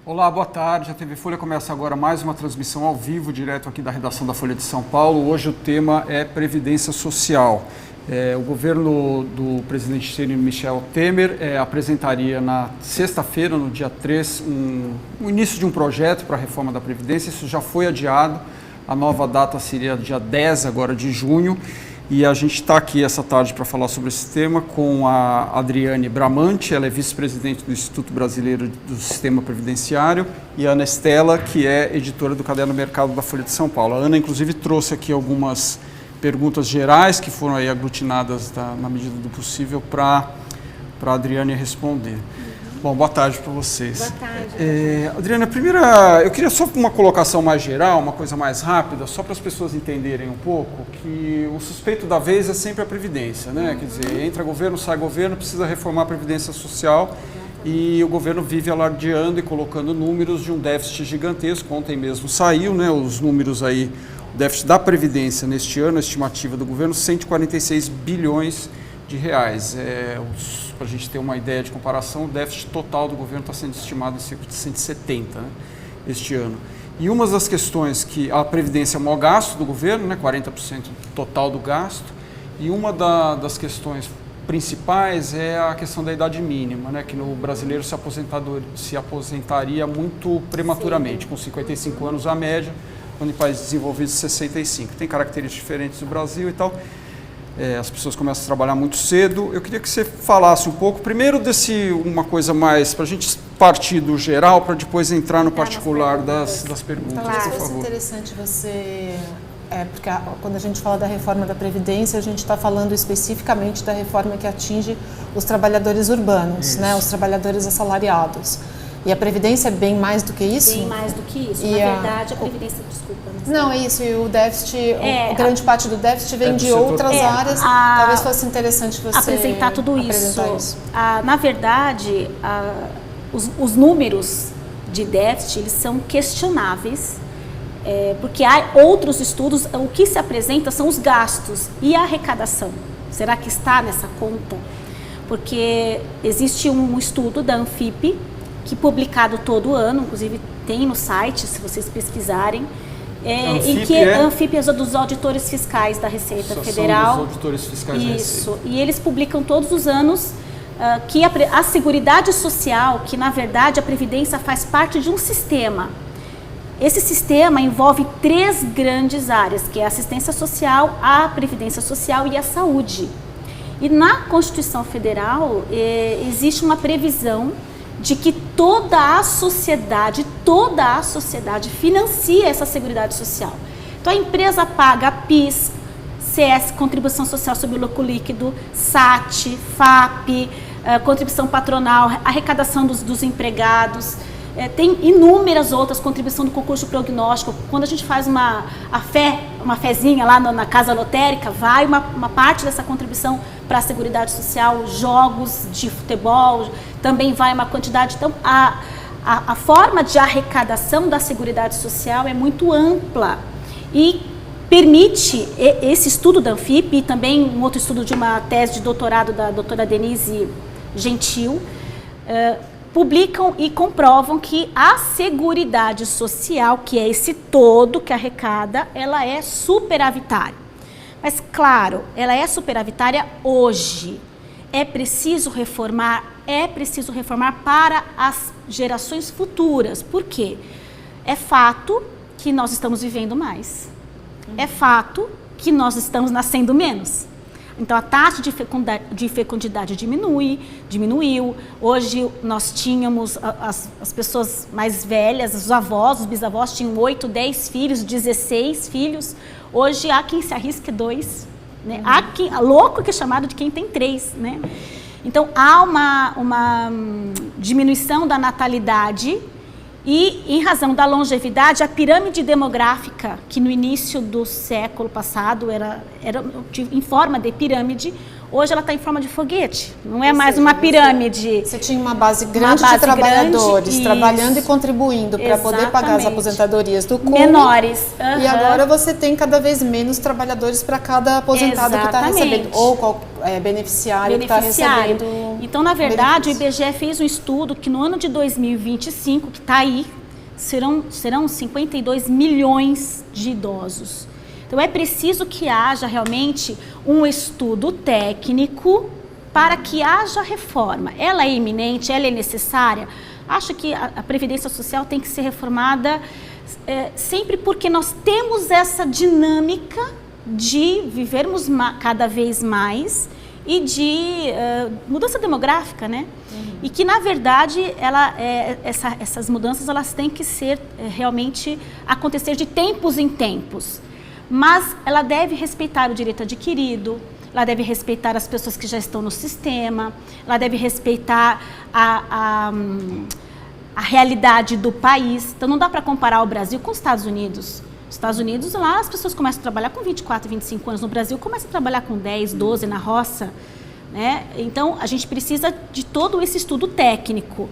Olá, boa tarde. A TV Folha começa agora mais uma transmissão ao vivo, direto aqui da redação da Folha de São Paulo. Hoje o tema é Previdência Social. O governo do presidente Michel Temer apresentaria na sexta-feira, no dia 3, o início de um projeto para a reforma da Previdência. Isso já foi adiado. A nova data seria dia 10 agora de junho. E a gente está aqui essa tarde para falar sobre esse tema com a Adriane Bramante, ela é vice-presidente do Instituto Brasileiro do Sistema Previdenciário, e a Ana Estela, que é editora do Caderno Mercado da Folha de São Paulo. A Ana, inclusive, trouxe aqui algumas perguntas gerais que foram aí aglutinadas na medida do possível para a Adriane responder. Bom, boa tarde para vocês. Boa tarde. Adriana, a primeira, eu queria só uma colocação mais geral, uma coisa mais rápida, só para as pessoas entenderem um pouco, que o suspeito da vez é sempre a Previdência, né? Quer dizer, entra governo, sai governo, precisa reformar a Previdência Social e o governo vive alardeando e colocando números de um déficit gigantesco. Ontem mesmo saiu, né, os números aí, o déficit da Previdência neste ano, a estimativa do governo, 146 bilhões de reais. Para a gente ter uma ideia de comparação, o déficit total do governo está sendo estimado em cerca de 170, né, este ano. E uma das questões que a Previdência é o maior gasto do governo, né, 40% total do gasto, e uma das questões principais é a questão da idade mínima, né, que no brasileiro se aposentaria muito prematuramente, com 55 anos a média, quando em países desenvolvidos 65. Tem características diferentes do Brasil e tal. As pessoas começam a trabalhar muito cedo. Eu queria que você falasse um pouco, primeiro uma coisa mais, para a gente partir do geral, para depois entrar no particular das perguntas, Claro. por favor. É interessante você, porque quando a gente fala da reforma da Previdência, a gente está falando especificamente da reforma que atinge os trabalhadores urbanos, né, os trabalhadores assalariados. E a Previdência é bem mais do que isso? Bem mais do que isso. E Na verdade, a Previdência, desculpa. Não, é isso. E o déficit, grande parte do déficit vem de outras áreas. Talvez fosse interessante você apresentar tudo isso. Na verdade, os números de déficit eles são questionáveis, porque há outros estudos, o que se apresenta são os gastos e a arrecadação. Será que está nessa conta? Porque existe um estudo da Anfip, que é publicado todo ano, inclusive tem no site, se vocês pesquisarem, em que a Anfip é dos auditores fiscais da Receita Federal. Dos auditores fiscais da Isso, Receita. e eles publicam todos os anos que a Seguridade Social, que na verdade a Previdência faz parte de um sistema. Esse sistema envolve 3 grandes áreas, que é a assistência social, a Previdência Social e a saúde. E na Constituição Federal existe uma previsão de que toda a sociedade financia essa Seguridade Social. Então a empresa paga PIS, CS, Contribuição Social sobre o Lucro Líquido, SAT, FAP, contribuição patronal, arrecadação dos empregados, tem inúmeras outras, contribuição do concurso prognóstico. Quando a gente faz uma fezinha lá na casa lotérica, vai uma parte dessa contribuição para a Seguridade Social, jogos de futebol, também vai uma quantidade. Então, a forma de arrecadação da Seguridade Social é muito ampla e permite esse estudo da Anfip e também um outro estudo de uma tese de doutorado da doutora Denise Gentil, publicam e comprovam que a Seguridade Social, que é esse todo que arrecada, ela é superavitária. Mas, claro, ela é superavitária hoje. É preciso reformar para as gerações futuras. Por quê? É fato que nós estamos vivendo mais. É fato que nós estamos nascendo menos. Então, a taxa de fecundidade diminuiu. Hoje, nós tínhamos as pessoas mais velhas, os avós, os bisavós, tinham 8, 10 filhos, 16 filhos. Hoje, há quem se arrisque 2. Né? Há quem, louco que é chamado de quem tem 3. Né? Então, há uma diminuição da natalidade. E, em razão da longevidade, a pirâmide demográfica, que no início do século passado era em forma de pirâmide, Hoje ela está em forma de foguete, não é mais uma pirâmide. Você tinha uma base grande de trabalhadores trabalhando e contribuindo para poder pagar as aposentadorias do CUM. Menores. E agora você tem cada vez menos trabalhadores para cada aposentado que está recebendo, ou beneficiário que está recebendo. Então, na verdade, o IBGE fez um estudo que no ano de 2025, que está aí, serão 52 milhões de idosos. Então, é preciso que haja realmente um estudo técnico para que haja reforma. Ela é iminente, ela é necessária. Acho que a Previdência Social tem que ser reformada sempre porque nós temos essa dinâmica de vivermos cada vez mais e de mudança demográfica, né? E que, na verdade, essas mudanças elas têm que ser realmente acontecer de tempos em tempos. Mas ela deve respeitar o direito adquirido, ela deve respeitar as pessoas que já estão no sistema, ela deve respeitar a realidade do país. Então, não dá para comparar o Brasil com os Estados Unidos. Nos Estados Unidos, lá as pessoas começam a trabalhar com 24, 25 anos. No Brasil, começam a trabalhar com 10, 12 na roça. Né? Então, a gente precisa de todo esse estudo técnico.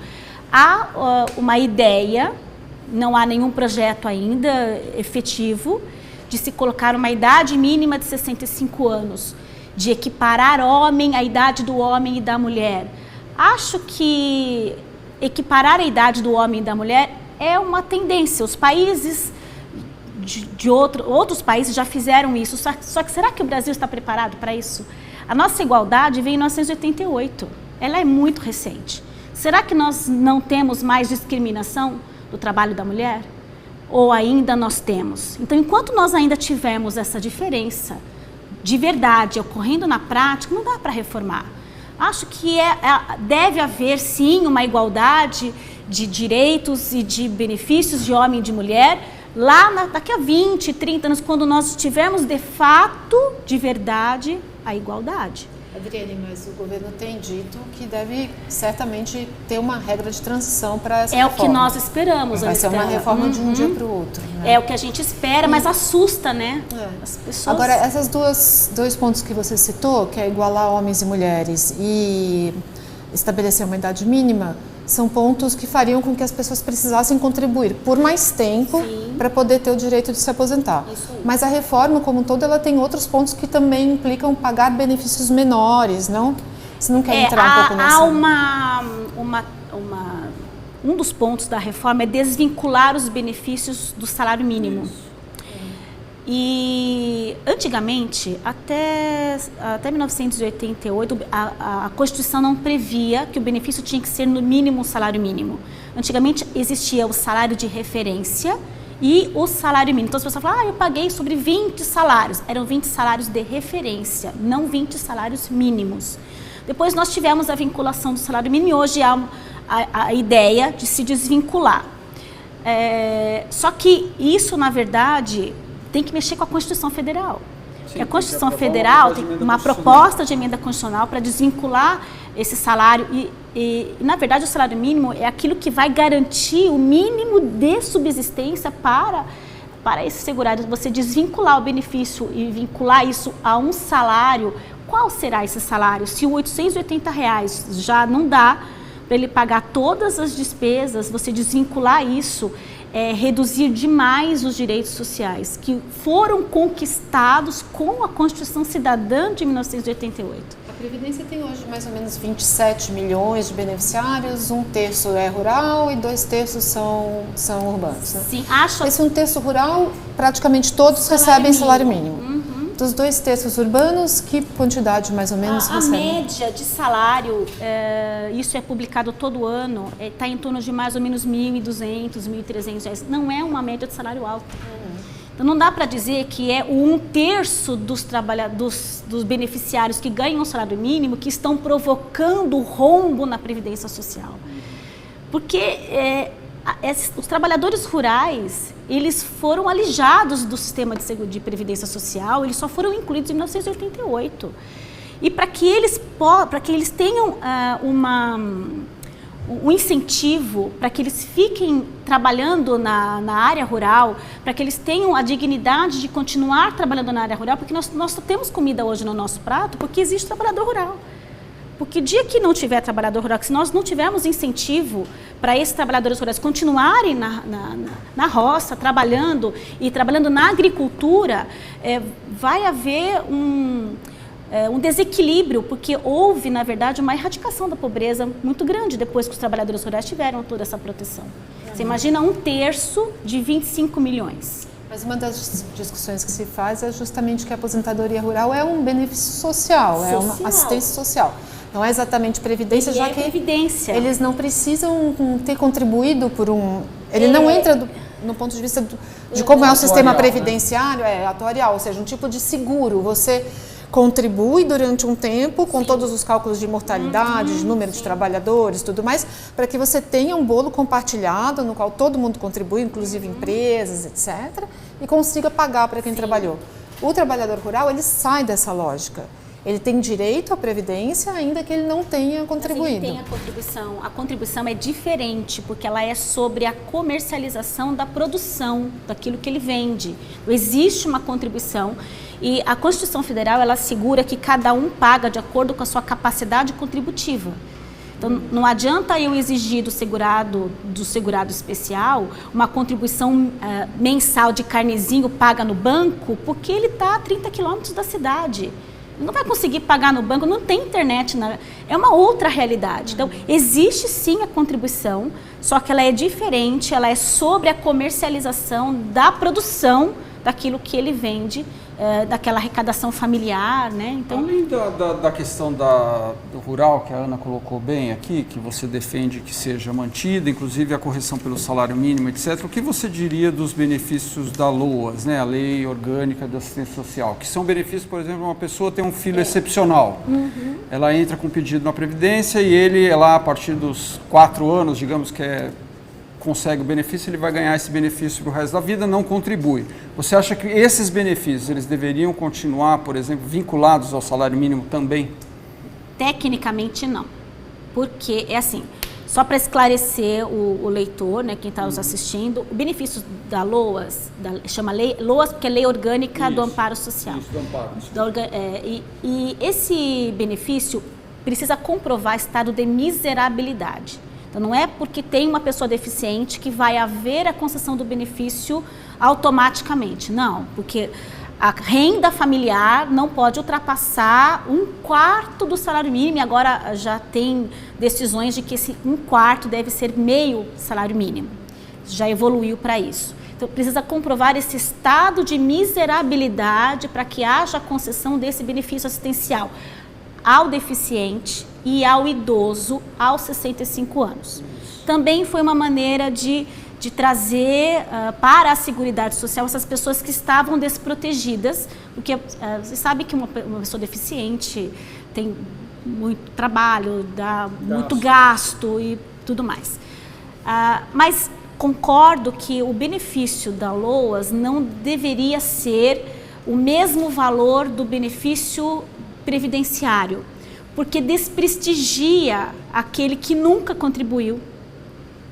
Há uma ideia, não há nenhum projeto ainda efetivo, de se colocar uma idade mínima de 65 anos, de equiparar a idade do homem e da mulher. Acho que equiparar a idade do homem e da mulher é uma tendência. Os países outros países já fizeram isso, só que será que o Brasil está preparado para isso? A nossa igualdade veio em 1988, ela é muito recente. Será que nós não temos mais discriminação do trabalho da mulher? Ou ainda nós temos? Então, enquanto nós ainda tivermos essa diferença de verdade ocorrendo na prática, não dá para reformar. Acho que deve haver, sim, uma igualdade de direitos e de benefícios de homem e de mulher, daqui a 20, 30 anos, quando nós tivermos de fato, de verdade, a igualdade. Adriane, mas o governo tem dito que deve certamente ter uma regra de transição para essa reforma. É o que nós esperamos. Vai ser uma reforma de um dia para o outro. Né? É o que a gente espera, mas assusta, né? As pessoas... Agora, esses dois pontos que você citou, que é igualar homens e mulheres e estabelecer uma idade mínima, são pontos que fariam com que as pessoas precisassem contribuir por mais tempo para poder ter o direito de se aposentar. Mas a reforma, como um todo, ela tem outros pontos que também implicam pagar benefícios menores, não? Você não quer entrar um pouco nessa? Um dos pontos da reforma é desvincular os benefícios do salário mínimo. E antigamente, até 1988, a Constituição não previa que o benefício tinha que ser no mínimo o salário mínimo. Antigamente existia o salário de referência e o salário mínimo. Então as pessoas falam, eu paguei sobre 20 salários. Eram 20 salários de referência, não 20 salários mínimos. Depois nós tivemos a vinculação do salário mínimo e hoje há a ideia de se desvincular. Só que isso, na verdade, tem que mexer com a Constituição Federal. Sim, a Constituição Federal tem uma proposta de emenda constitucional para desvincular esse salário e, na verdade, o salário mínimo é aquilo que vai garantir o mínimo de subsistência para esse segurado. Você desvincular o benefício e vincular isso a um salário, qual será esse salário? Se o R$880 já não dá para ele pagar todas as despesas, você desvincular isso, reduzir demais os direitos sociais que foram conquistados com a Constituição Cidadã de 1988. A Previdência tem hoje mais ou menos 27 milhões de beneficiários, 1/3 é rural e 2/3 são urbanos. Né? Sim, Esse 1/3 rural, praticamente todos recebem salário mínimo. Dos 2/3 urbanos, que quantidade mais ou menos recebem? A média de salário, isso é publicado todo ano, está em torno de mais ou menos R$1.200, R$1.300. Não é uma média de salário alto. Então não dá para dizer que é o 1/3 dos beneficiários que ganham o salário mínimo que estão provocando rombo na Previdência Social. Porque os trabalhadores rurais, eles foram alijados do sistema de previdência social, eles só foram incluídos em 1988. E para que eles tenham o incentivo para que eles fiquem trabalhando na área rural, para que eles tenham a dignidade de continuar trabalhando na área rural, porque nós só temos comida hoje no nosso prato porque existe trabalhador rural. Porque o dia que não tiver trabalhador rural, que se nós não tivermos incentivo para esses trabalhadores rurais continuarem na roça, trabalhando na agricultura, vai haver um desequilíbrio, porque houve, na verdade, uma erradicação da pobreza muito grande depois que os trabalhadores rurais tiveram toda essa proteção. Você imagina 1/3 de 25 milhões. Mas uma das discussões que se faz é justamente que a aposentadoria rural é um benefício social, é uma assistência social. Não é exatamente previdência, já que previdência. Eles não precisam ter contribuído por um... Ele não entra no ponto de vista de como é o sistema previdenciário, atuarial, ou seja, um tipo de seguro. Você contribui durante um tempo com todos os cálculos de mortalidade, de número de trabalhadores, tudo mais, para que você tenha um bolo compartilhado no qual todo mundo contribui, inclusive empresas, etc., e consiga pagar para quem trabalhou. O trabalhador rural, ele sai dessa lógica. Ele tem direito à previdência, ainda que ele não tenha contribuído. Mas ele tem a contribuição. A contribuição é diferente, porque ela é sobre a comercialização da produção, daquilo que ele vende. Existe uma contribuição e a Constituição Federal, ela assegura que cada um paga de acordo com a sua capacidade contributiva. Então, não adianta eu exigir do segurado especial uma contribuição mensal de carnezinho paga no banco, porque ele está a 30 quilômetros da cidade. Não vai conseguir pagar no banco, não tem internet, é uma outra realidade. Então, existe sim a contribuição, só que ela é diferente, ela é sobre a comercialização da produção daquilo que ele vende, daquela arrecadação familiar, né? Então, além da questão do rural, que a Ana colocou bem aqui, que você defende que seja mantida, inclusive a correção pelo salário mínimo, etc., o que você diria dos benefícios da LOAS, né? A Lei Orgânica de Assistência Social, que são benefícios, por exemplo, uma pessoa tem um filho excepcional, ela entra com pedido na Previdência e ele, lá a partir dos 4 anos, digamos que consegue o benefício, ele vai ganhar esse benefício para o resto da vida, não contribui. Você acha que esses benefícios, eles deveriam continuar, por exemplo, vinculados ao salário mínimo também? Tecnicamente não, porque é assim, só para esclarecer o leitor, né, quem está nos assistindo, o benefício da LOAS, chama Lei LOAS porque é Lei Orgânica do Amparo Social. Isso, do Amparo. E esse benefício precisa comprovar estado de miserabilidade. Então, não é porque tem uma pessoa deficiente que vai haver a concessão do benefício automaticamente. Não, porque a renda familiar não pode ultrapassar 1/4 do salário mínimo. E agora já tem decisões de que esse 1/4 deve ser meio salário mínimo. Já evoluiu para isso. Então, precisa comprovar esse estado de miserabilidade para que haja a concessão desse benefício assistencial ao deficiente e ao idoso aos 65 anos. Também foi uma maneira de trazer para a Seguridade Social essas pessoas que estavam desprotegidas, porque você sabe que uma pessoa deficiente tem muito trabalho, dá muito gasto e tudo mais. Mas concordo que o benefício da LOAS não deveria ser o mesmo valor do benefício previdenciário, porque desprestigia aquele que nunca contribuiu.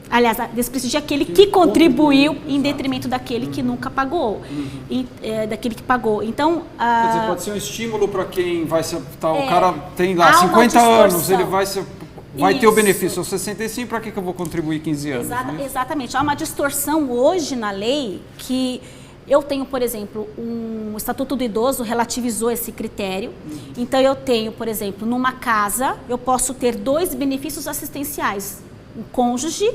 Aliás, desprestigia aquele que contribuiu em detrimento daquele que nunca pagou, daquele que pagou. Então, quer dizer, pode ser um estímulo para quem vai ser... o cara tem lá 50 anos, ele vai ter o benefício aos 65, para que eu vou contribuir 15 anos? Exatamente. Há uma distorção hoje na lei que... Eu tenho, por exemplo, o Estatuto do Idoso relativizou esse critério. Então, eu tenho, por exemplo, numa casa, eu posso ter 2 benefícios assistenciais. O cônjuge,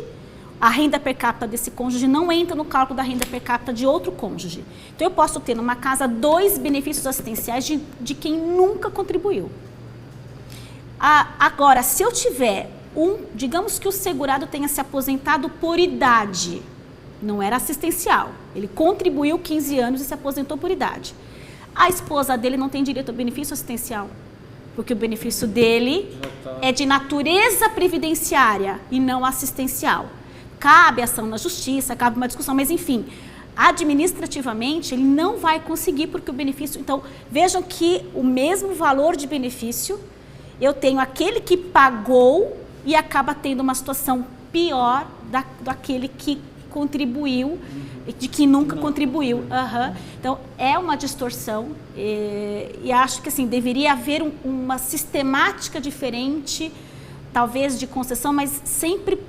a renda per capita desse cônjuge não entra no cálculo da renda per capita de outro cônjuge. Então, eu posso ter numa casa 2 benefícios assistenciais de quem nunca contribuiu. Agora, se eu tiver digamos que o segurado tenha se aposentado por idade, não era assistencial. Ele contribuiu 15 anos e se aposentou por idade. A esposa dele não tem direito ao benefício assistencial, porque o benefício dele é de natureza previdenciária e não assistencial. Cabe ação na justiça, cabe uma discussão, mas enfim, administrativamente ele não vai conseguir, porque o benefício... Então, vejam que o mesmo valor de benefício, eu tenho aquele que pagou e acaba tendo uma situação pior daquele que contribuiu, de que nunca contribuiu. Então, é uma distorção e acho que assim, deveria haver uma sistemática diferente, talvez de concessão, mas sempre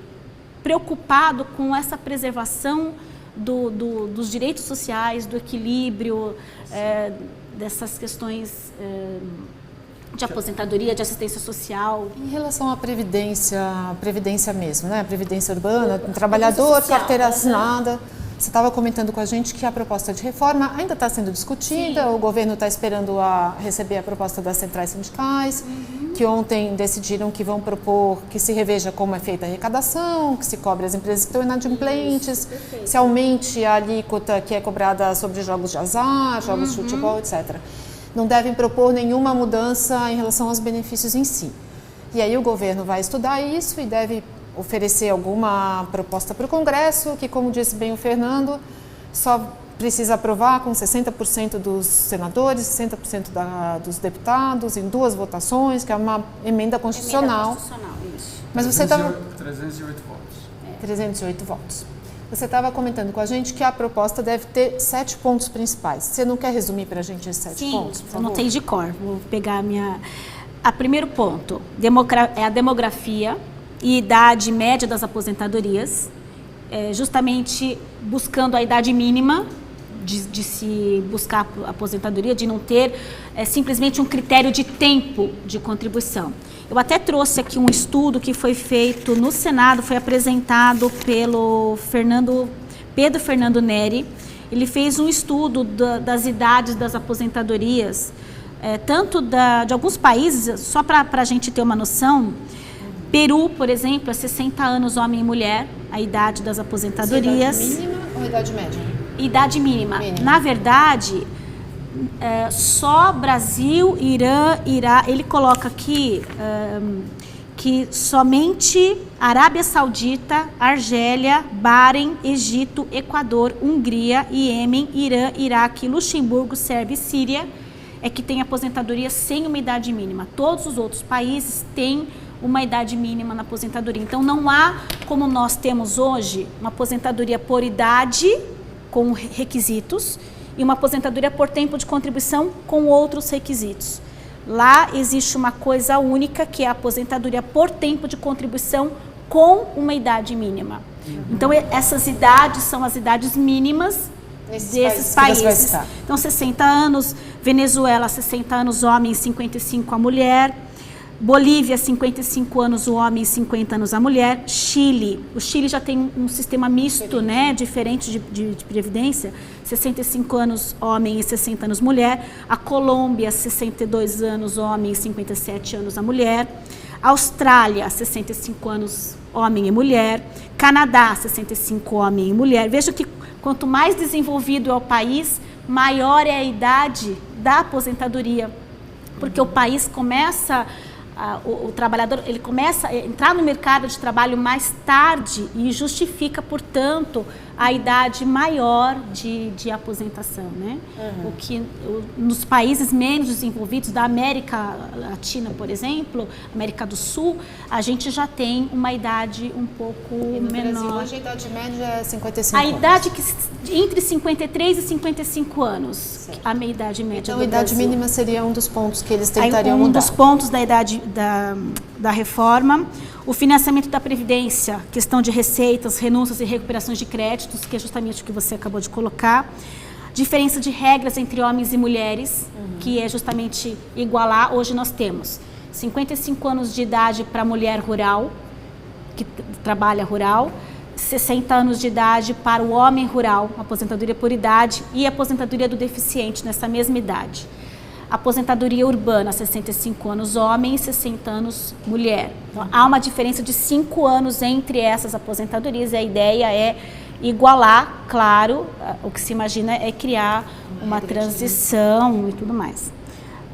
preocupado com essa preservação dos direitos sociais, do equilíbrio, dessas questões de aposentadoria, de assistência social. Em relação à previdência mesmo, né? A previdência urbana, trabalhador, carteira assinada. Você estava comentando com a gente que a proposta de reforma ainda está sendo discutida. Sim. O governo está esperando receber a proposta das centrais sindicais, que ontem decidiram que vão propor que se reveja como é feita a arrecadação, que se cobre as empresas que estão inadimplentes, se aumente a alíquota que é cobrada sobre jogos de azar, jogos de futebol, etc. Não devem propor nenhuma mudança em relação aos benefícios em si. E aí o governo vai estudar isso e deve oferecer alguma proposta para o Congresso, que, como disse bem o Fernando, só precisa aprovar com 60% dos senadores, 60% dos deputados, em 2 votações, que é uma emenda constitucional. Isso. Mas você estava... 308 votos. 308 votos. Você estava comentando com a gente que a proposta deve ter 7 pontos principais. Você não quer resumir para a gente esses 7 pontos, por favor? Eu anotei de cor. Vou pegar a minha... primeiro ponto é a demografia e idade média das aposentadorias, justamente buscando a idade mínima de se buscar a aposentadoria, de não ter simplesmente um critério de tempo de contribuição. Eu até trouxe aqui um estudo que foi feito no Senado, foi apresentado pelo Pedro Fernando Neri. Ele fez um estudo das idades das aposentadorias, tanto de alguns países, só para a gente ter uma noção. Peru, por exemplo, é 60 anos homem e mulher, a idade das aposentadorias. Idade mínima ou idade média? Idade mínima. Na verdade, só Brasil, Irã, Iraque, ele coloca aqui que somente Arábia Saudita, Argélia, Bahrein, Egito, Equador, Hungria, Iêmen, Irã, Iraque, Luxemburgo, Sérvia e Síria é que tem aposentadoria sem uma idade mínima. Todos os outros países têm uma idade mínima na aposentadoria. Então, não há, como nós temos hoje, uma aposentadoria por idade, com requisitos, e uma aposentadoria por tempo de contribuição com outros requisitos. Lá existe uma coisa única, que é a aposentadoria por tempo de contribuição com uma idade mínima. Então, essas idades são as idades mínimas desses países. Então, 60 anos, Venezuela, 60 anos homem, 55 a mulher. Bolívia, 55 anos o homem e 50 anos a mulher. Chile, o Chile já tem um sistema misto, né, diferente de previdência, 65 anos homem e 60 anos mulher. A Colômbia, 62 anos homem e 57 anos a mulher. Austrália, 65 anos homem e mulher. Canadá, 65 homem e mulher. Veja que quanto mais desenvolvido é o país, maior é a idade da aposentadoria, porque o país começa... O trabalhador ele começa a entrar no mercado de trabalho mais tarde e justifica, portanto, a idade maior de aposentação, né? O que nos países menos desenvolvidos da América Latina, por exemplo, América do Sul, a gente já tem uma idade um pouco menor. Brasil, hoje a idade média é 55 a anos. idade entre 53 e 55 anos, certo. A meia idade média então, do a idade Brasil. mínima seria um dos pontos que eles tentariam mudar. Um dos pontos da idade da reforma. O financiamento da Previdência, questão de receitas, renúncias e recuperações de créditos, que é justamente o que você acabou de colocar. Diferença de regras entre homens e mulheres, que é justamente igualar. Hoje nós temos 55 anos de idade para a mulher rural, que trabalha rural, 60 anos de idade para o homem rural, aposentadoria por idade, e aposentadoria do deficiente nessa mesma idade. Aposentadoria urbana, 65 anos homem e 60 anos mulher. Então, há uma diferença de 5 anos entre essas aposentadorias e a ideia é igualar, claro, o que se imagina é criar uma transição e tudo mais.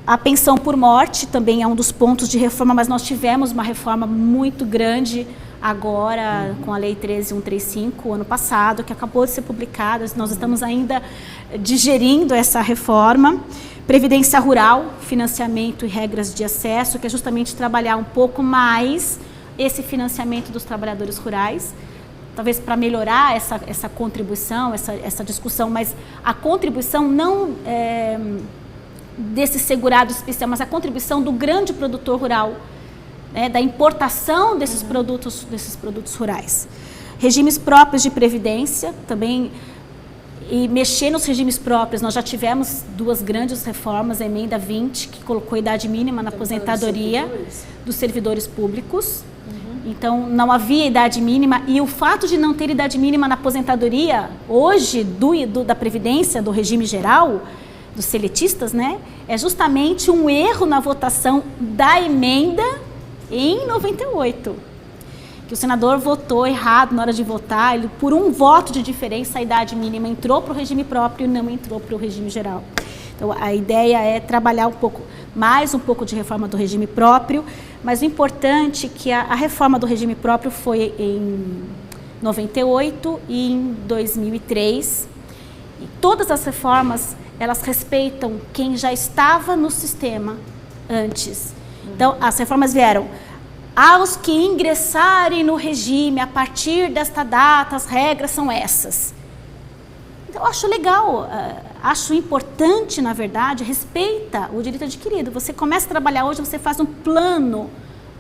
A pensão por morte também é um dos pontos de reforma, mas nós tivemos uma reforma muito grande agora com a Lei 13.135, ano passado, que acabou de ser publicada. Nós estamos ainda digerindo essa reforma. Previdência rural, financiamento e regras de acesso, que é justamente trabalhar um pouco mais esse financiamento dos trabalhadores rurais, talvez para melhorar essa contribuição, essa discussão, mas a contribuição não desse segurado especial, mas a contribuição do grande produtor rural, né, da importação desses produtos rurais. Regimes próprios de previdência, também, e mexer nos regimes próprios. Nós já tivemos 2 grandes reformas, a emenda 20, que colocou a idade mínima na aposentadoria dos servidores públicos. Então, não havia idade mínima, e o fato de não ter idade mínima na aposentadoria, hoje, da Previdência, do regime geral, dos seletistas, né, é justamente um erro na votação da emenda em 98. Que o senador votou errado na hora de votar, ele, por um voto de diferença, a idade mínima entrou para o regime próprio e não entrou para o regime geral. Então, a ideia é trabalhar um pouco de reforma do regime próprio, mas o importante é que a reforma do regime próprio foi em 98 e em 2003. E todas as reformas, elas respeitam quem já estava no sistema antes. Então, as reformas vieram aos que ingressarem no regime a partir desta data, as regras são essas. Então, eu acho legal, acho importante, na verdade, respeita o direito adquirido. Você começa a trabalhar hoje, você faz um plano.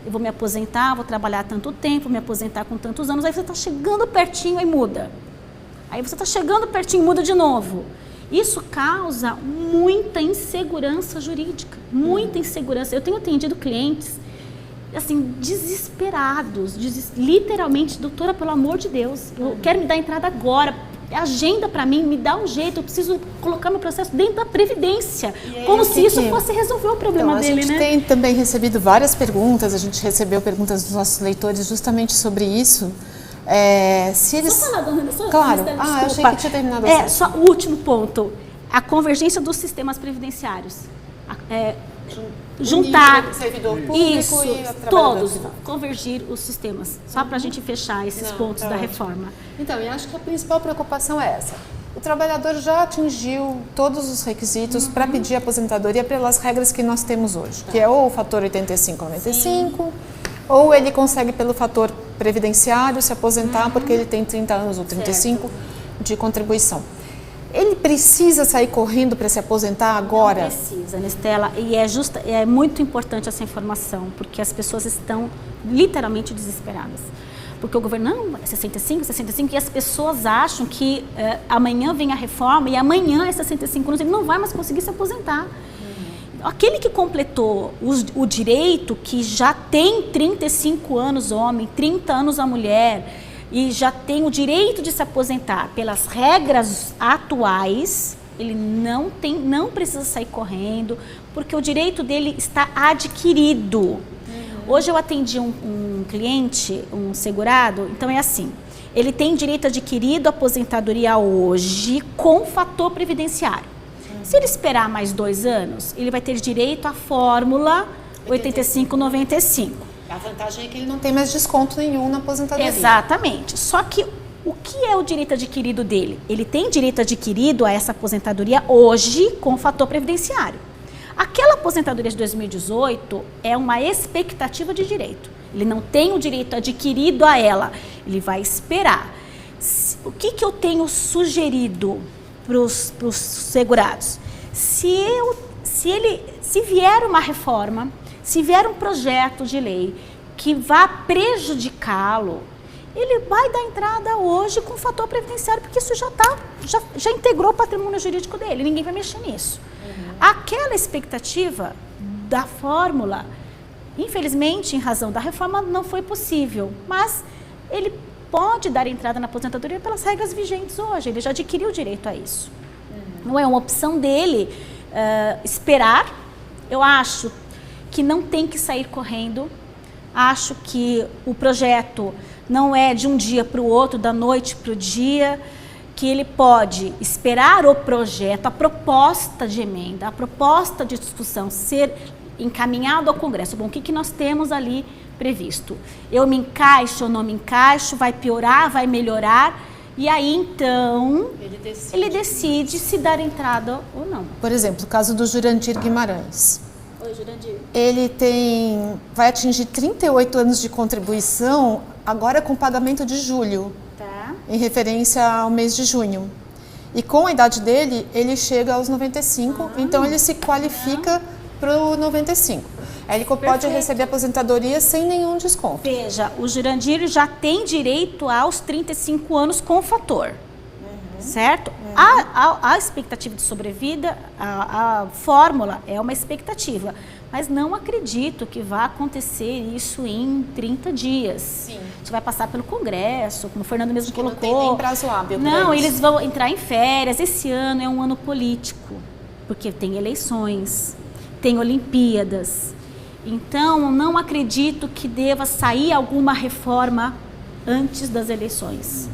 Eu vou me aposentar, vou trabalhar tanto tempo, vou me aposentar com tantos anos, aí você está chegando pertinho e muda. Aí você está chegando pertinho e muda de novo. Isso causa muita insegurança jurídica, muita insegurança. Eu tenho atendido clientes, assim, desesperados, literalmente, doutora, pelo amor de Deus, eu quero me dar entrada agora, agenda para mim, me dá um jeito, eu preciso colocar meu processo dentro da Previdência, como se isso fosse resolver o problema dele, né? A gente tem também recebido várias perguntas, a gente recebeu perguntas dos nossos leitores justamente sobre isso. Se eles... Só falar, dona Ana, claro, eu achei que tinha terminado assim. Só o último ponto, a convergência dos sistemas previdenciários. Juntar servidor público isso, e todos, convergir os sistemas, só para a gente fechar esses pontos da reforma. Então, eu acho que a principal preocupação é essa. O trabalhador já atingiu todos os requisitos para pedir aposentadoria pelas regras que nós temos hoje, que é ou o fator 85-95, ou ele consegue pelo fator previdenciário se aposentar porque ele tem 30 anos ou 35 de contribuição. Ele precisa sair correndo para se aposentar agora? Não precisa, Nestela, e é muito importante essa informação, porque as pessoas estão literalmente desesperadas. Porque o governo, não, é 65, e as pessoas acham que amanhã vem a reforma e amanhã é 65 anos, ele não vai mais conseguir se aposentar. Aquele que completou o direito, que já tem 35 anos homem, 30 anos a mulher, e já tem o direito de se aposentar pelas regras atuais, ele não precisa sair correndo, porque o direito dele está adquirido. Hoje eu atendi um cliente, um segurado, então é assim, ele tem direito adquirido à aposentadoria hoje com fator previdenciário. Se ele esperar mais 2 anos, ele vai ter direito à fórmula 85-95. A vantagem é que ele não tem mais desconto nenhum na aposentadoria. Exatamente. Só que o que é o direito adquirido dele? Ele tem direito adquirido a essa aposentadoria hoje com o fator previdenciário. Aquela aposentadoria de 2018 é uma expectativa de direito. Ele não tem o direito adquirido a ela. Ele vai esperar. O que eu tenho sugerido para os segurados? Se vier uma reforma, se vier um projeto de lei que vá prejudicá-lo, ele vai dar entrada hoje com o fator previdenciário, porque isso já integrou o patrimônio jurídico dele, ninguém vai mexer nisso. Aquela expectativa da fórmula, infelizmente, em razão da reforma, não foi possível, mas ele pode dar entrada na aposentadoria pelas regras vigentes hoje, ele já adquiriu o direito a isso. Não é uma opção dele esperar. Eu acho que não tem que sair correndo, acho que o projeto não é de um dia para o outro, da noite para o dia, que ele pode esperar o projeto, a proposta de emenda, a proposta de discussão ser encaminhado ao Congresso. Bom, o que nós temos ali previsto? Eu me encaixo ou não me encaixo? Vai piorar, vai melhorar? E aí, então, ele decide se dar entrada ou não. Por exemplo, o caso do Jurandir Guimarães. Oi, Jurandir. Ele vai atingir 38 anos de contribuição, agora com pagamento de julho, Tá. em referência ao mês de junho. E com a idade dele, ele chega aos 95, então ele se qualifica para o 95. Aí ele pode Perfeito. receber aposentadoria sem nenhum desconto. Veja, o Jurandir já tem direito aos 35 anos com fator, certo? A expectativa de sobrevida, a fórmula é uma expectativa, mas não acredito que vá acontecer isso em 30 dias. Sim. Isso vai passar pelo Congresso, como o Fernando mesmo Que não colocou. tem nem prazo hábil pra Não, isso. eles vão entrar em férias. Esse ano é um ano político, porque tem eleições, tem Olimpíadas. Então, não acredito que deva sair alguma reforma antes das eleições,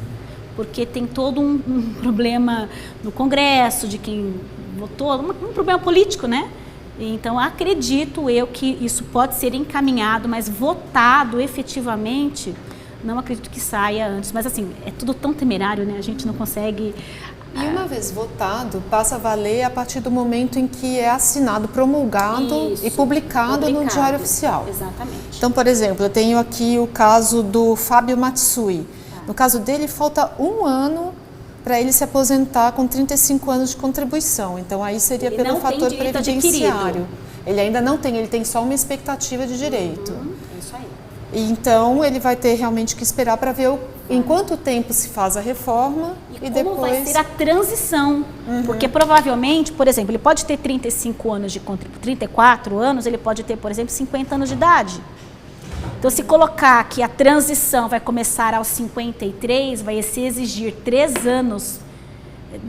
porque tem todo um problema no Congresso, de quem votou, um problema político, né? Então, acredito eu que isso pode ser encaminhado, mas votado efetivamente, não acredito que saia antes. Mas, assim, é tudo tão temerário, né? A gente não consegue... E uma vez votado, passa a valer a partir do momento em que é assinado, promulgado Isso, e publicado no Diário Oficial. Exatamente. Então, por exemplo, eu tenho aqui o caso do Fábio Matsui. No caso dele, falta 1 ano para ele se aposentar com 35 anos de contribuição. Então, aí seria Ele pelo não tem fator direito previdenciário. adquirido. Ele ainda não tem, ele tem só uma expectativa de direito. É isso aí. Então, ele vai ter realmente que esperar para ver em quanto tempo se faz a reforma e Como depois... vai ser a transição? Porque provavelmente, por exemplo, ele pode ter 35 anos de 34 anos, ele pode ter, por exemplo, 50 anos de idade. Então, se colocar que a transição vai começar aos 53, vai se exigir 3 anos,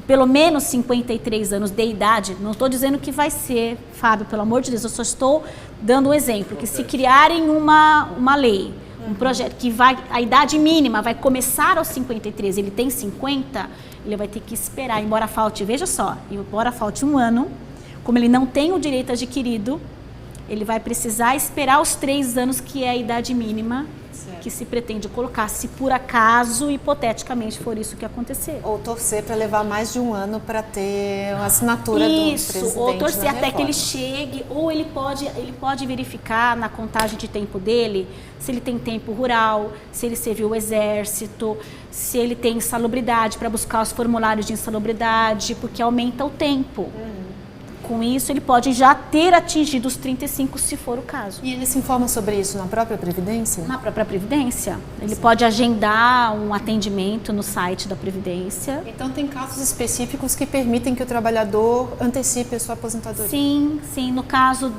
pelo menos 53 anos de idade. Não estou dizendo que vai ser, Fábio, pelo amor de Deus, eu só estou dando um exemplo, que se criarem uma lei, um projeto que a idade mínima vai começar aos 53, ele tem 50, ele vai ter que esperar, embora falte, veja só, embora falte 1 ano, como ele não tem o direito adquirido, ele vai precisar esperar os 3 anos, que é a idade mínima que se pretende colocar, se por acaso, hipoteticamente, for isso que acontecer. Ou torcer para levar mais de 1 ano para ter uma assinatura do presidente. Ou torcer na até que ele reforma. chegue, ou ele pode verificar na contagem de tempo dele se ele tem tempo rural, se ele serviu o exército, se ele tem insalubridade, para buscar os formulários de insalubridade, porque aumenta o tempo. Com isso, ele pode já ter atingido os 35, se for o caso. E ele se informa sobre isso na própria Previdência? Na própria Previdência. Ele pode agendar um atendimento no site da Previdência. Então tem casos específicos que permitem que o trabalhador antecipe a sua aposentadoria? Sim, sim. No caso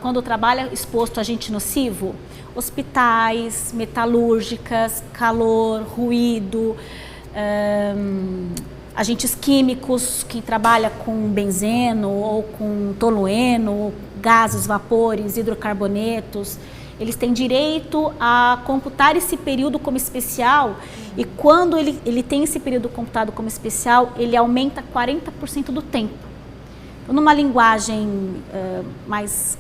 quando trabalha exposto a agente nocivo, hospitais, metalúrgicas, calor, ruído, agentes químicos que trabalham com benzeno ou com tolueno, gases, vapores, hidrocarbonetos, eles têm direito a computar esse período como especial e quando ele tem esse período computado como especial, ele aumenta 40% do tempo. Então, numa linguagem mais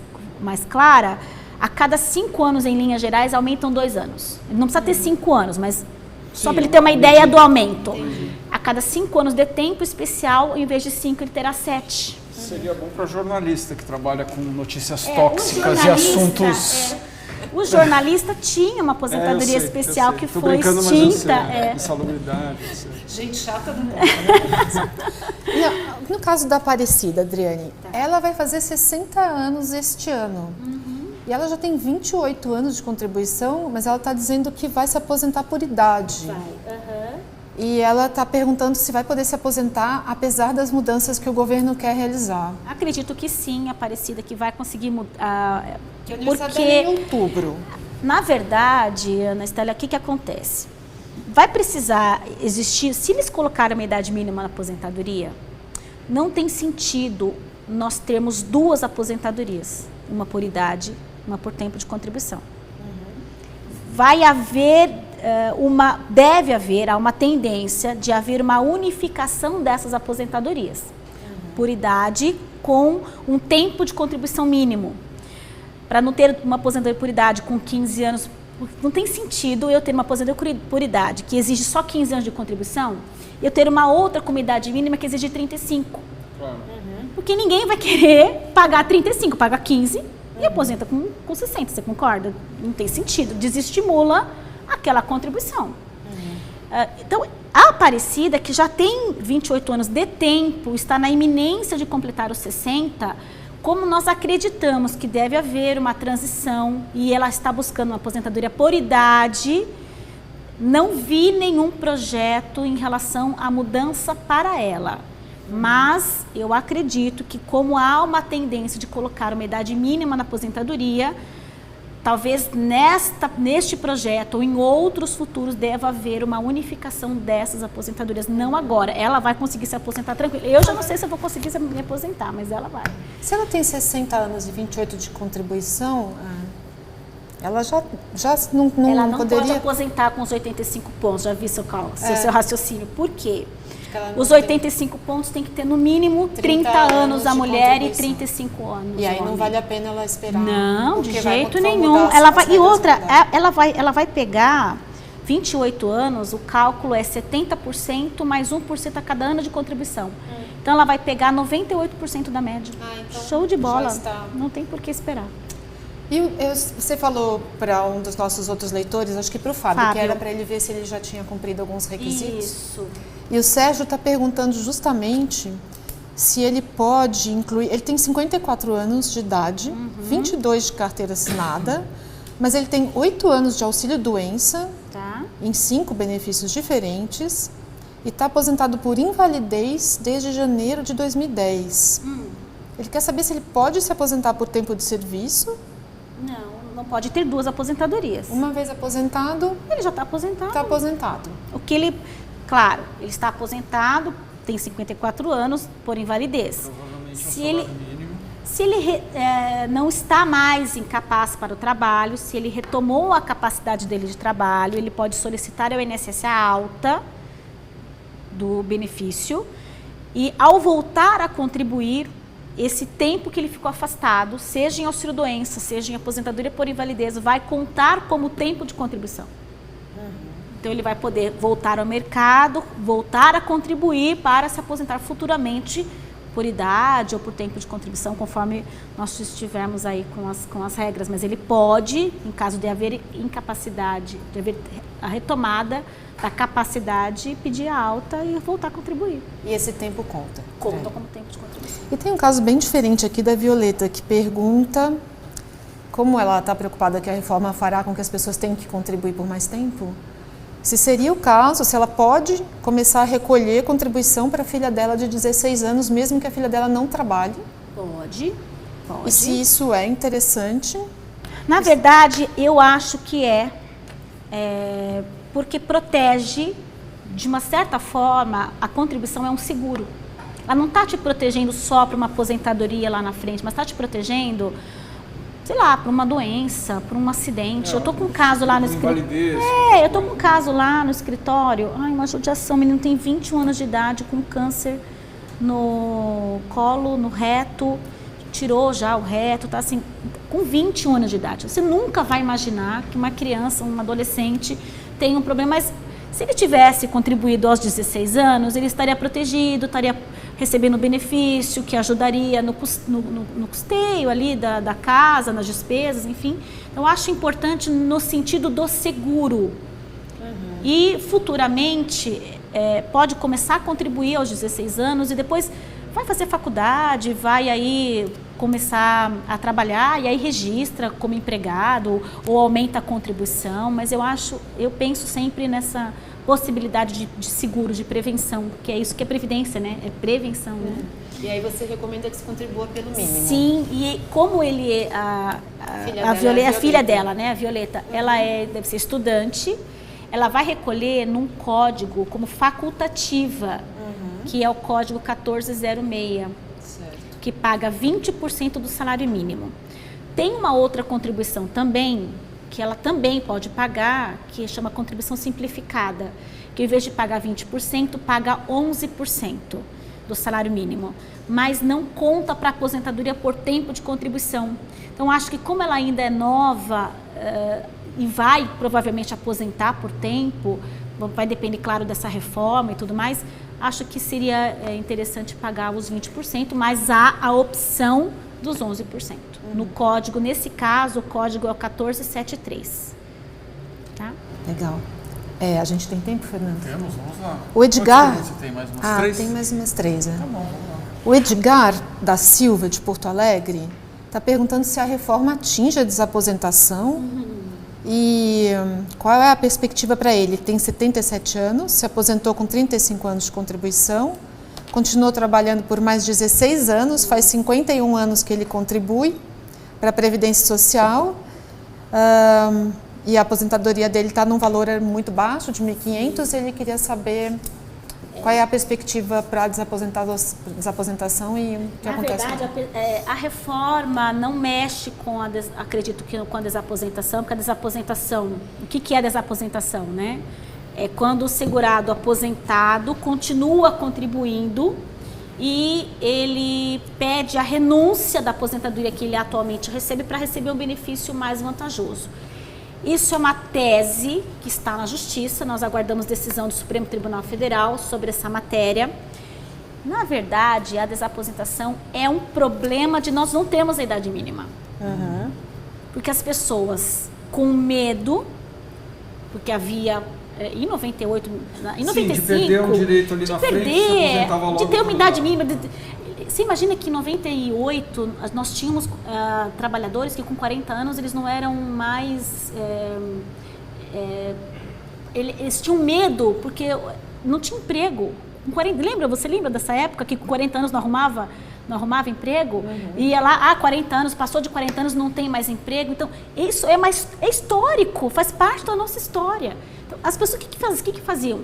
clara, a cada 5 anos, em linhas gerais, aumentam 2 anos. Ele não precisa ter 5 anos, mas só para ele ter uma ideia do aumento. A cada 5 anos de tempo especial, em vez de 5, ele terá 7. Seria bom para jornalista que trabalha com notícias O tóxicas e jornalista, assuntos... O jornalista tinha uma aposentadoria especial que Tô foi brincando, mas eu extinta. sei, insalubridade, eu sei. Gente chata não dá. No caso da Aparecida, Adriane, ela vai fazer 60 anos este ano. E ela já tem 28 anos de contribuição, mas ela está dizendo que vai se aposentar por idade. E ela está perguntando se vai poder se aposentar apesar das mudanças que o governo quer realizar. Acredito que sim, Aparecida, que vai conseguir mudar. Que o aniversário dela é em outubro. Na verdade, Ana Estela, o que acontece? Vai precisar existir, se eles colocarem uma idade mínima na aposentadoria, não tem sentido nós termos 2 aposentadorias, uma por idade, uma por tempo de contribuição. Vai haver deve haver uma tendência de haver uma unificação dessas aposentadorias, por idade, com um tempo de contribuição mínimo. Para não ter uma aposentadoria por idade com 15 anos, não tem sentido eu ter uma aposentadoria por idade que exige só 15 anos de contribuição e eu ter uma outra com idade mínima que exige 35. Claro. Porque ninguém vai querer pagar 35, paga 15 e aposenta com 60, você concorda? Não tem sentido, desestimula aquela contribuição. Então, a Aparecida, que já tem 28 anos de tempo, está na iminência de completar os 60, como nós acreditamos que deve haver uma transição e ela está buscando uma aposentadoria por idade, não vi nenhum projeto em relação à mudança para ela. Mas eu acredito que como há uma tendência de colocar uma idade mínima na aposentadoria, talvez neste projeto ou em outros futuros deva haver uma unificação dessas aposentadorias. Não agora. Ela vai conseguir se aposentar tranquila. Eu já não sei se eu vou conseguir me aposentar, mas ela vai. Se ela tem 60 anos e 28 de contribuição, ela já não ela não poderia... pode aposentar com os 85 pontos. Já vi seu raciocínio. Por quê? Os 85 pontos tem que ter no mínimo 30 anos a mulher e 35 anos. E aí não vale a pena ela esperar. Não, de jeito nenhum. Ela vai, e outra, ela vai pegar 28 anos, o cálculo é 70% mais 1% a cada ano de contribuição. Então ela vai pegar 98% da média. Então show de bola. Não tem por que esperar. E você falou para um dos nossos outros leitores, acho que para o Fábio, que era para ele ver se ele já tinha cumprido alguns requisitos. Isso. E o Sérgio está perguntando justamente se ele pode incluir... Ele tem 54 anos de idade, 22 de carteira assinada, mas ele tem 8 anos de auxílio-doença, em 5 benefícios diferentes, e está aposentado por invalidez desde janeiro de 2010. Ele quer saber se ele pode se aposentar por tempo de serviço. Não pode ter 2 aposentadorias. Uma vez aposentado... Ele já está aposentado. Está aposentado. O que ele... Claro, ele está aposentado, tem 54 anos, por invalidez. Se ele não está mais incapaz para o trabalho, se ele retomou a capacidade dele de trabalho, ele pode solicitar ao INSS a alta do benefício e, ao voltar a contribuir, esse tempo que ele ficou afastado, seja em auxílio-doença, seja em aposentadoria por invalidez, vai contar como tempo de contribuição. Então, ele vai poder voltar ao mercado, voltar a contribuir para se aposentar futuramente por idade ou por tempo de contribuição, conforme nós estivermos aí com as regras. Mas ele pode, em caso de haver incapacidade, de haver a retomada da capacidade, pedir a alta e voltar a contribuir. E esse tempo conta? Conta como tempo de contribuição. E tem um caso bem diferente aqui da Violeta, que pergunta como ela está preocupada que a reforma fará com que as pessoas tenham que contribuir por mais tempo. Se seria o caso, se ela pode começar a recolher contribuição para a filha dela de 16 anos, mesmo que a filha dela não trabalhe? Pode. E se isso é interessante? Na verdade, eu acho que porque protege, de uma certa forma, a contribuição é um seguro. Ela não está te protegendo só para uma aposentadoria lá na frente, mas está te protegendo, sei lá, por uma doença, por um acidente. Eu tô com um caso lá no escritório. Eu tô com um caso lá no escritório. Uma judiação, o menino tem 21 anos de idade, com câncer no colo, no reto, tirou já o reto, tá assim, com 21 anos de idade. Você nunca vai imaginar que uma criança, um adolescente tem um problema, mas se ele tivesse contribuído aos 16 anos, ele estaria protegido, estaria recebendo benefício, que ajudaria no custeio ali da casa, nas despesas, enfim. Então, eu acho importante no sentido do seguro. E, futuramente, pode começar a contribuir aos 16 anos e depois vai fazer faculdade, vai aí começar a trabalhar e aí registra como empregado ou aumenta a contribuição, mas eu penso sempre nessa possibilidade de seguro, de prevenção, que é isso que é previdência, né? É prevenção, né? E aí você recomenda que se contribua pelo mínimo? Sim, e como ele a filha dela, né, a Violeta, ela deve ser estudante, ela vai recolher num código como facultativa, que é o código 1406, que paga 20% do salário mínimo. Tem uma outra contribuição também, que ela também pode pagar, que chama contribuição simplificada, que ao invés de pagar 20%, paga 11% do salário mínimo, mas não conta para aposentadoria por tempo de contribuição. Então, acho que como ela ainda é nova e vai provavelmente aposentar por tempo, vai depender, claro, dessa reforma e tudo mais, acho que seria interessante pagar os 20%, mas há a opção dos 11%. No código, nesse caso, o código é o 1473. Tá? Legal. A gente tem tempo, Fernando? Temos, vamos lá. O Edgar... Você tem mais umas 3? Tem mais umas 3, Tá bom, vamos lá. O Edgar da Silva, de Porto Alegre, está perguntando se a reforma atinge a desaposentação e qual é a perspectiva para ele. Ele tem 77 anos, se aposentou com 35 anos de contribuição, continuou trabalhando por mais 16 anos, faz 51 anos que ele contribui para a Previdência Social, e a aposentadoria dele está num valor muito baixo, de 1.500, e ele queria saber qual é a perspectiva para a desaposentação e o que acontece. Na verdade, a reforma não mexe com acredito que com a desaposentação, porque a desaposentação, o que é a desaposentação, né? É quando o segurado aposentado continua contribuindo e ele pede a renúncia da aposentadoria que ele atualmente recebe para receber um benefício mais vantajoso. Isso é uma tese que está na Justiça, nós aguardamos decisão do Supremo Tribunal Federal sobre essa matéria. Na verdade, a desaposentação é um problema de nós não termos a idade mínima. Porque as pessoas com medo, porque havia em 98, em 95, de perder um direito ali na frente, se aposentava logo de ter uma idade mínima. Você imagina que em 98 nós tínhamos trabalhadores que com 40 anos eles não eram mais... eles tinham medo porque não tinha emprego. Você lembra dessa época que com 40 anos não arrumava emprego? Ia lá, 40 anos, passou de 40 anos, não tem mais emprego. Então, isso é histórico, faz parte da nossa história. Então, as pessoas, o que faziam?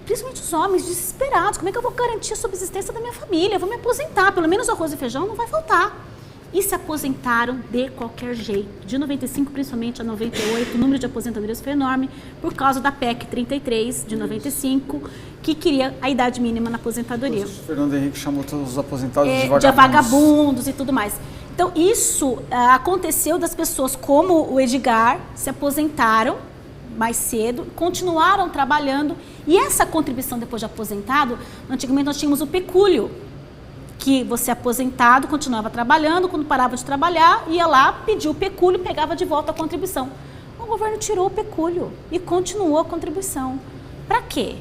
Principalmente os homens desesperados, como é que eu vou garantir a subsistência da minha família? Eu vou me aposentar, pelo menos arroz e feijão não vai faltar. E se aposentaram de qualquer jeito. De 95, principalmente a 98, o número de aposentadorias foi enorme por causa da PEC 33, de 95, que queria a idade mínima na aposentadoria. O Fernando Henrique chamou todos os aposentados de vagabundos e tudo mais. Então, isso aconteceu das pessoas como o Edgar se aposentaram mais cedo, continuaram trabalhando, e essa contribuição depois de aposentado, antigamente nós tínhamos o pecúlio, que você aposentado continuava trabalhando, quando parava de trabalhar, ia lá, pedia o pecúlio, pegava de volta a contribuição. O governo tirou o pecúlio e continuou a contribuição. Para quê?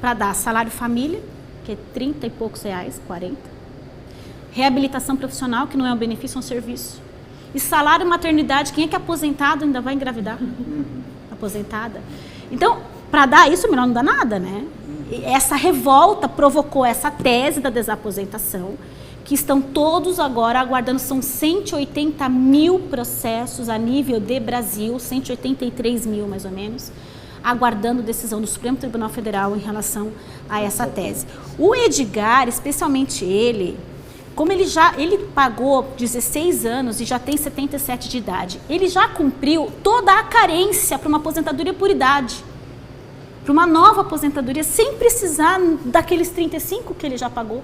Para dar salário família, que é 30 e poucos reais, 40. Reabilitação profissional, que não é um benefício, é um serviço. E salário maternidade, quem é que é aposentado ainda vai engravidar? Aposentada. Então, para dar isso, melhor não dar nada, né? E essa revolta provocou essa tese da desaposentação, que estão todos agora aguardando, são 180 mil processos a nível de Brasil, 183 mil mais ou menos, aguardando decisão do Supremo Tribunal Federal em relação a essa tese. O Edgar, especialmente ele, como ele pagou 16 anos e já tem 77 de idade, ele já cumpriu toda a carência para uma aposentadoria por idade, para uma nova aposentadoria, sem precisar daqueles 35 que ele já pagou.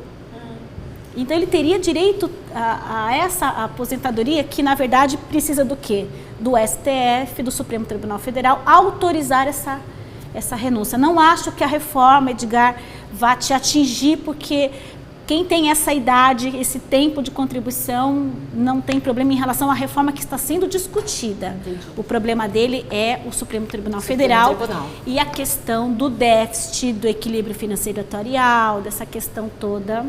Então ele teria direito a essa aposentadoria, que na verdade precisa do quê? Do STF, do Supremo Tribunal Federal, autorizar essa renúncia. Não acho que a reforma, Edgar, vá te atingir, porque quem tem essa idade, esse tempo de contribuição, não tem problema em relação à reforma que está sendo discutida. Entendi. O problema dele é o Supremo Tribunal Federal e a questão do déficit, do equilíbrio financeiro atuarial, dessa questão toda,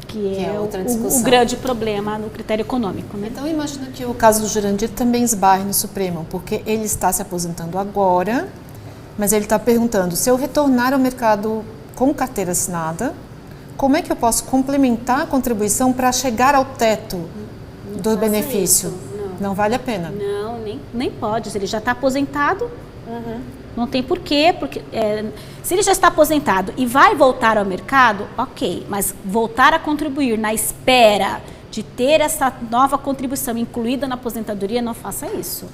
que é o grande problema no critério econômico. Né? Então, imagino que o caso do Jurandir também esbarre no Supremo, porque ele está se aposentando agora, mas ele está perguntando, se eu retornar ao mercado com carteira assinada, como é que eu posso complementar a contribuição para chegar ao teto do benefício? Não vale a pena. Não, nem pode. Se ele já está aposentado, não tem porquê. Porque, se ele já está aposentado e vai voltar ao mercado, ok. Mas voltar a contribuir na espera de ter essa nova contribuição incluída na aposentadoria, não faça isso.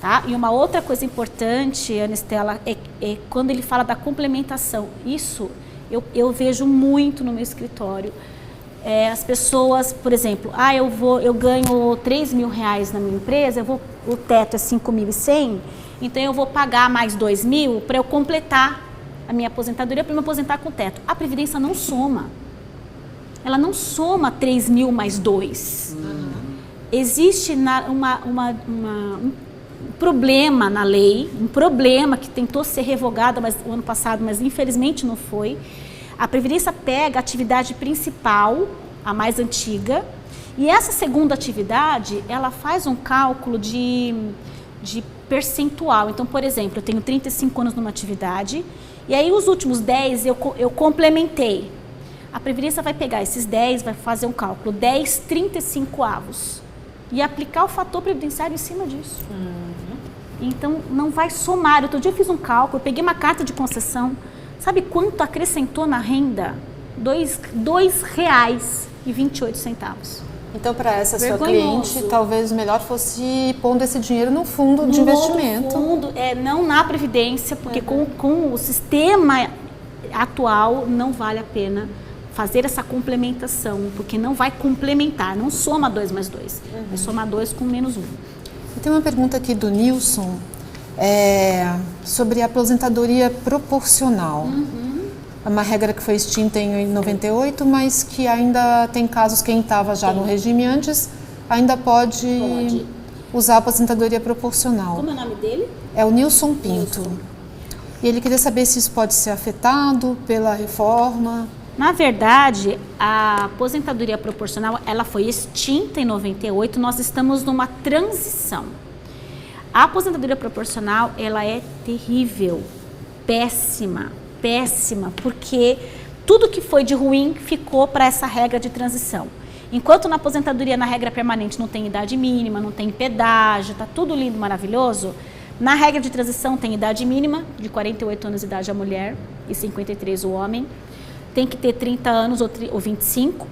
Tá? E uma outra coisa importante, Ana Estela, é quando ele fala da complementação. Isso eu vejo muito no meu escritório. As pessoas, por exemplo, eu ganho 3 mil reais na minha empresa, o teto é 5.100, então eu vou pagar mais 2 mil para eu completar a minha aposentadoria, para me aposentar com o teto. A Previdência não soma. ela não soma 3 mil mais 2. Existe um problema na lei, um problema que tentou ser revogado o ano passado, mas infelizmente não foi. A Previdência pega a atividade principal, a mais antiga, e essa segunda atividade, ela faz um cálculo de percentual. Então, por exemplo, eu tenho 35 anos numa atividade, e aí os últimos 10 eu complementei. A Previdência vai pegar esses 10, vai fazer um cálculo, 10 35avos, e aplicar o fator previdenciário em cima disso. Então, não vai somar. Outro dia eu fiz um cálculo, eu peguei uma carta de concessão, sabe quanto acrescentou na renda? R$ 2,28. Então, para essa sua cliente, talvez o melhor fosse pondo esse dinheiro no fundo de investimento. No fundo, não na Previdência, porque com o sistema atual não vale a pena fazer essa complementação, porque não vai complementar, não soma 2 mais 2, vai somar 2 com menos 1. Tem uma pergunta aqui do Nilson sobre a aposentadoria proporcional. É uma regra que foi extinta em 98, mas que ainda tem casos, quem estava já no regime antes, ainda pode usar a aposentadoria proporcional. Como é o nome dele? É o Nilson Pinto. E ele queria saber se isso pode ser afetado pela reforma. Na verdade, a aposentadoria proporcional, ela foi extinta em 98, nós estamos numa transição. A aposentadoria proporcional, ela é terrível, péssima, porque tudo que foi de ruim ficou para essa regra de transição. Enquanto na aposentadoria, na regra permanente, não tem idade mínima, não tem pedágio, tá tudo lindo, maravilhoso, na regra de transição tem idade mínima, de 48 anos de idade a mulher e 53 o homem, tem que ter 30 anos ou 25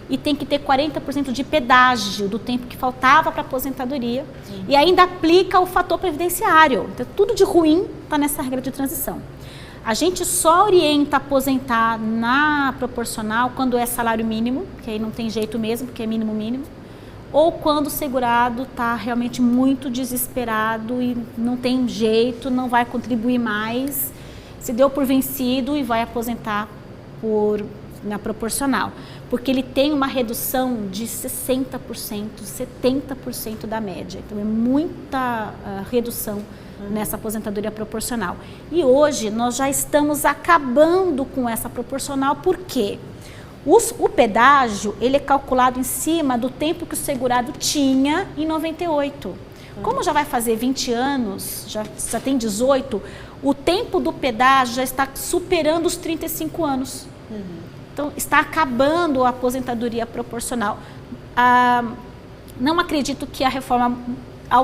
e tem que ter 40% de pedágio do tempo que faltava para a aposentadoria e ainda aplica o fator previdenciário. Então, tudo de ruim está nessa regra de transição. A gente só orienta a aposentar na proporcional quando é salário mínimo, que aí não tem jeito mesmo, porque é mínimo, ou quando o segurado está realmente muito desesperado e não tem jeito, não vai contribuir mais, se deu por vencido e vai aposentar na proporcional, porque ele tem uma redução de 60%, 70% da média. Então é muita redução nessa aposentadoria proporcional. E hoje nós já estamos acabando com essa proporcional, porque o pedágio ele é calculado em cima do tempo que o segurado tinha em 98. Como já vai fazer 20 anos, já tem 18, o tempo do pedágio já está superando os 35 anos. Então, está acabando a aposentadoria proporcional. Não acredito que a reforma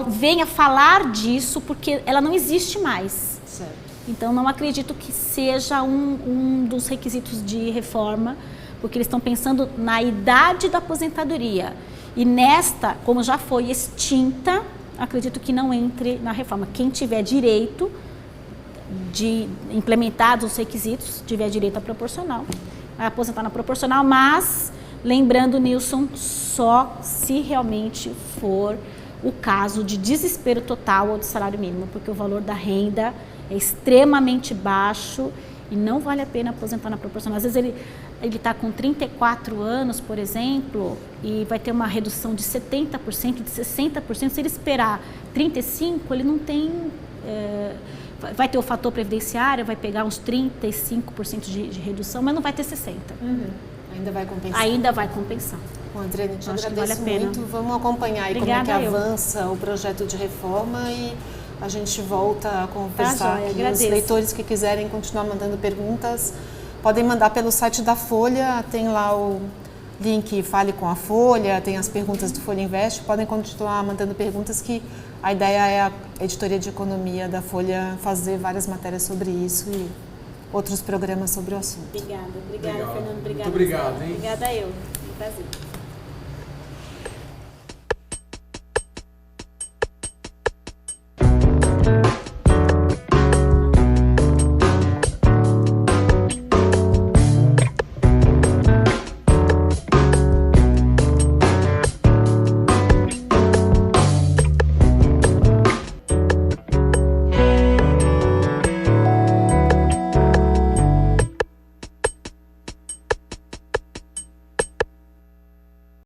venha falar disso, porque ela não existe mais. Certo. Então, não acredito que seja um dos requisitos de reforma, porque eles estão pensando na idade da aposentadoria. E nesta, como já foi extinta, acredito que não entre na reforma. Quem tiver direito de implementados os requisitos, tiver direito à proporcional, vai aposentar na proporcional, mas lembrando, Nilson, só se realmente for o caso de desespero total ou de salário mínimo, porque o valor da renda é extremamente baixo e não vale a pena aposentar na proporcional. Às vezes ele está com 34 anos, por exemplo, e vai ter uma redução de 70%, de 60%. Se ele esperar 35, ele não tem... vai ter o fator previdenciário, vai pegar uns 35% de redução, mas não vai ter 60%. Ainda vai compensar. Ainda vai compensar. Bom, Adriane, te acho agradeço que vale a muito. Vamos acompanhar aí como é que avança o projeto de reforma e a gente volta a conversar. Os leitores que quiserem continuar mandando perguntas, podem mandar pelo site da Folha, tem lá o link Fale com a Folha, tem as perguntas do Folha Invest, podem continuar mandando perguntas, que a ideia é a editoria de economia da Folha fazer várias matérias sobre isso e outros programas sobre o assunto. Obrigada, Fernando. Obrigada. Muito obrigado, hein? Obrigada eu. Um prazer.